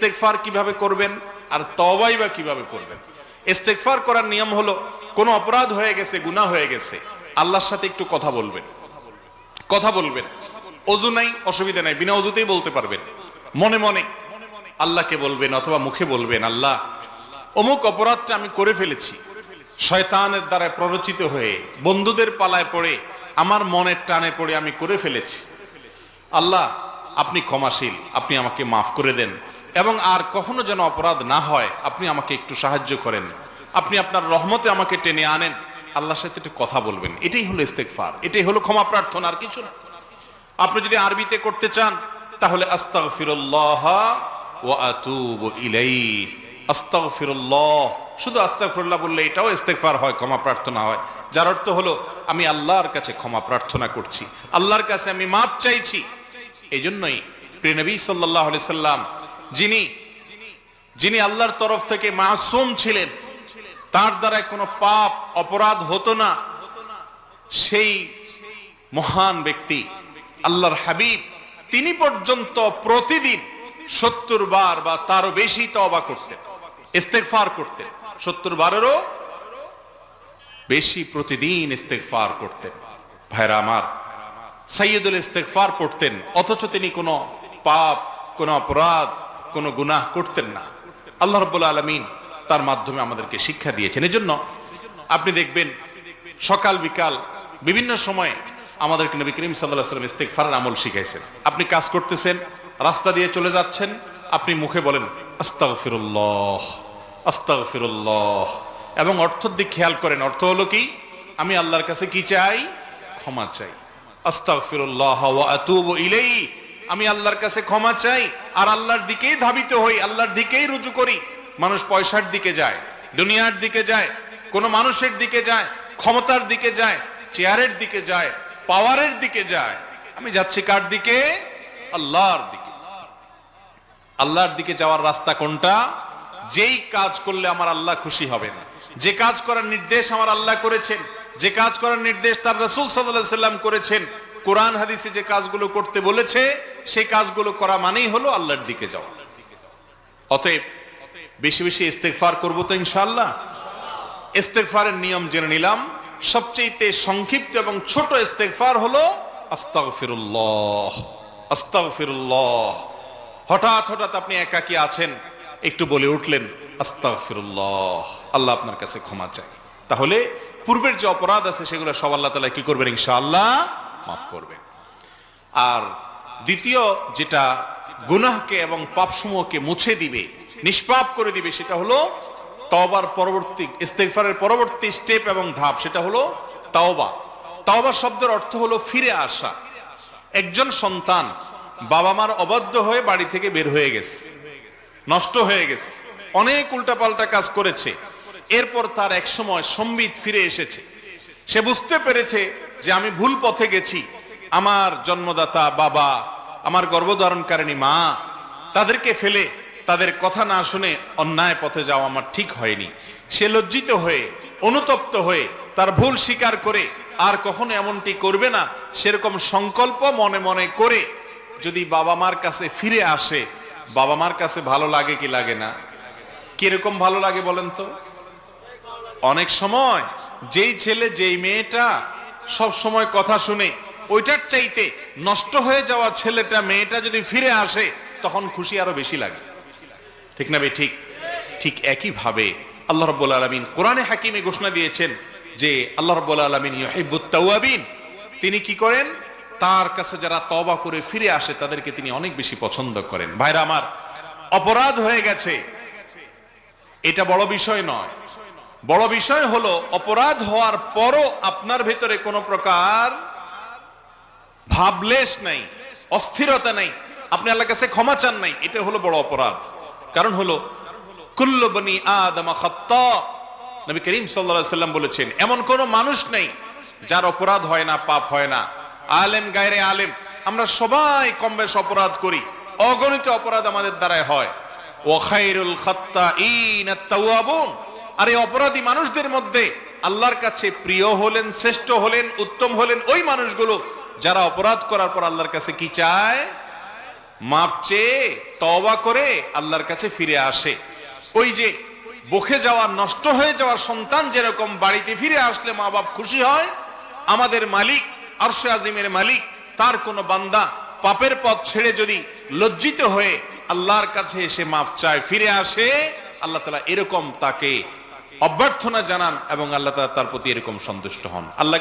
ইস্তেগফার কিভাবে করবেন আর তওবাই বা কিভাবে করবেন? ইস্তেগফার করার নিয়ম হলো, কোনো অপরাধ হয়ে গেছে, গুনাহ হয়ে গেছে, আল্লাহর সাথে একটু কথা বলবেন। অজু নাই, অসুবিধা নাই, বিনা অজুতেই বলতে পারবেন। মনে মনে আল্লাহকে বলবেন অথবা মুখে বলবেন, আল্লাহ, অমুক অপরাধটা আমি করে ফেলেছি, শয়তানের দ্বারা প্ররোচিত হয়ে, বন্ধুদের পালায় পড়ে, আমার মনের টানে পড়ে আমি করে ফেলেছি। আল্লাহ, আপনি ক্ষমাশীল, আপনি আমাকে মাফ করে দেন, এবং আর কখনো যেন অপরাধ না হয় আপনি আমাকে একটু সাহায্য করেন, আপনি আপনার রহমতে আমাকে টেনে আনেন। আল্লাহর সাথে একটু কথা বলবেন, এটাই হলো ইস্তেগফার, এটাই হলো ক্ষমা প্রার্থনা, আর কিছু না। আপনি যদি আরবিতে করতে চান তাহলে আস্তাগফিরুল্লাহ ওয়া আতুবু ইলাইহি, আস্তাগফিরুল্লাহ, শুধু আস্তাগফিরুল্লাহ বললে এটাও ইস্তেগফার হয়, ক্ষমা প্রার্থনা হয়, যার অর্থ হলো আমি আল্লাহর কাছে ক্ষমা প্রার্থনা করছি, আল্লাহর কাছে আমি মাপ চাইছি। এই জন্যই প্রিয় নবী সাল্লাল্লাহু আলাইহি সাল্লাম, যিনি আল্লাহর তরফ থেকে মাসুম ছিলেন, তার দ্বারা কোনো পাপ অপরাধ হতো না, সেই মহান ব্যক্তি আল্লাহর হাবিব, তিনি পর্যন্ত প্রতিদিন 70 বার বা তারও বেশি তওবা করতেন, ইস্তেগফার করতেন, 70 বারেরও বেশি প্রতিদিন ইস্তেগফার করতেন। ভাইরা আমার, সাইয়্যিদুল ইস্তেগফার পড়তেন, অথচ তিনি কোনো পাপ, কোনো অপরাধ, কোনো গুনাহ করতেন না। আল্লাহ রাব্বুল আলামিন তার মাধ্যমে আমাদেরকে শিক্ষা দিয়েছেন। এজন্য আপনি দেখবেন সকাল বিকাল বিভিন্ন সময়ে আমাদেরকে নবী করিম সাল্লাল্লাহু আলাইহি ওয়াসাল্লাম ইস্তেগফারের আমল শিখাইছেন। আপনি কাজ করতেছেন, রাস্তা দিয়ে চলে যাচ্ছেন, আপনি মুখে বলেন আস্তাগফিরুল্লাহ, আস্তাগফিরুল্লাহ, এবং অর্থের দিক খেয়াল করেন। অর্থ হলো কি? আমি আল্লাহর কাছে কি চাই? ক্ষমা চাই। আস্তাগফিরুল্লাহ ওয়া আতুবু ইলাইহি, আমি আল্লাহর কাছে ক্ষমা চাই আর আল্লাহর দিকেই ধাবিত হই, আল্লাহর দিকেই রুজু করি। মানুষ পয়সার দিকে যায়, দুনিয়ার দিকে যায়, কোন মানুষের দিকে যায়, ক্ষমতার দিকে যায়, চেয়ারের দিকে যায়, পাওয়ারের দিকে যায়। আমি যাচ্ছি কার দিকে? আল্লাহর দিকে। আল্লাহর দিকে যাওয়ার রাস্তা কোনটা? যেই কাজ করলে আমার আল্লাহ খুশি হবেন, যে কাজ করার নির্দেশ আমার আল্লাহ করেছেন, যে কাজ করার নির্দেশ তার রাসূল সাল্লাল্লাহু আলাইহি সাল্লাম করেছেন, কোরআন হাদিসে যে কাজগুলো করতে বলেছে সেই কাজগুলো করা মানেই হলো আল্লাহর দিকে যাওয়া। অতএব বেশি বেশি ইস্তেগফার করব তো ইনশাআল্লাহ। ইস্তেগফারের নিয়ম জেনে নিলাম। সবচেয়ে সংক্ষিপ্ত এবং ছোট ইস্তেগফার হলো আস্তাগফিরুল্লাহ, আস্তাগফিরুল্লাহ। হঠাৎ আপনি একাকী আছেন, একটু বলে উঠলেন আস্তাগফিরুল্লাহ, আল্লাহ আপনার কাছে ক্ষমা চাই। তাহলে পূর্বের যে অপরাধ আছে সেগুলো সব আল্লাহ তাআলা কি করবেন? ইনশাআল্লাহ মাফ করবেন। আর দ্বিতীয় যেটা গুনাহকে এবং পাপসমূহকে মুছে দিবে, নিষ্পাপ করে দিবে, সেটা হলো তওবার পরবর্তী, ইস্তেগফারের পরবর্তী স্টেপ এবং ধাপ, সেটা হলো তাওবা। তাওবা শব্দের অর্থ হলো ফিরে আসা। একজন সন্তান বাবা মার অবাধ্য হয়ে বাড়ি থেকে বের হয়ে গেছে, নষ্ট হয়ে গেছে, অনেক উল্টাপাল্টা কাজ করেছে, এরপর তার এক সময় সম্বিত ফিরে এসেছে। সে বুঝতে পেরেছে যে আমি ভুল পথে গেছি, আমার জন্মদাতা বাবা, আমার গর্ভধারণকারিণী মা, তাদেরকে ফেলে, তাদের কথা না শুনে অন্যায় পথে যাওয়া আমার ঠিক হয়নি। সে লজ্জিত হয়ে, অনুতপ্ত হয়ে, তার ভুল স্বীকার করে আর কখনো এমনটি করবে না, সেরকম সংকল্প মনে মনে করে যদি বাবা মার কাছে ফিরে আসে, বাবা মার কাছে ভালো লাগে কি লাগে না? কিরকম ভালো লাগে বলেন তো? অনেক সময় যেই ছেলে, যেই মেয়েটা সব সময় কথা শুনে, ওইটার চাইতে নষ্ট হয়ে যাওয়া ছেলেটা, মেয়েটা যদি ফিরে আসে, তখন খুশি আরো বেশি লাগে। ঠিক না ভাই? ঠিক। ঠিক একই ভাবে আল্লাহ রাব্বুল আলামিন কোরআনে হাকিমে ঘোষণা দিয়েছেন যে আল্লাহ রাব্বুল আলামিন ইউহিব্বুত তাওয়াবিন, তিনি কি করেন? তার কাছে যারা তওবা করে ফিরে আসে তাদেরকে তিনি অনেক বেশি পছন্দ করেন। ভাইরা আমার, অপরাধ হয়ে গেছে, এটা বড় বিষয় নয়। বড় বিষয় হলো অপরাধ হওয়ার পরও আপনার ভেতরে কোনো প্রকার ভাবলেশ নাই, অস্থিরতা নাই, আপনি আল্লাহর কাছে ক্ষমা চান নাই, এটা হলো বড় অপরাধ। কারণ হলো কুল্লু বনি আদম খাত্তা, নবী করিম সাল্লাল্লাহু আলাইহি সাল্লাম বলেছেন এমন কোন মানুষ নেই যার অপরাধ হয় না, পাপ হয় না। আলেম গায়রে আলেম, আমরা সবাই কম বেশ অপরাধ করি, অগণিত অপরাধ আমাদের দ্বারাই হয়। ওয়া খায়রুল খাত্তাইন আত-তাওয়াবুন, আর এই অপরাধী মানুষদের মধ্যে আল্লাহর কাছে প্রিয় হলেন, শ্রেষ্ঠ হলেন, উত্তম হলেন ওই মানুষগুলো যারা অপরাধ করার পর আল্লাহর কাছে কি চায়? মাপ চেয়ে তওবা করে আল্লাহর কাছে ফিরে আসে। ওই যে বকে যাওয়া, নষ্ট হয়ে যাওয়ার সন্তান যেরকম বাড়িতে ফিরে আসলে মা বাপ খুশি হয়, আমাদের মালিক আরশে আজিমের মালিক, তার কোন বান্দা পাপের পথ ছেড়ে যদি লজ্জিত হয়ে আল্লাহর কাছে এসে মাপ চায়, ফিরে আসে, আল্লাহ তাআলা এরকম তাকে অভ্যর্থনা জানান এবং আল্লাহ তাআলা তার প্রতি এরকম সন্তুষ্ট হন। আল্লাহ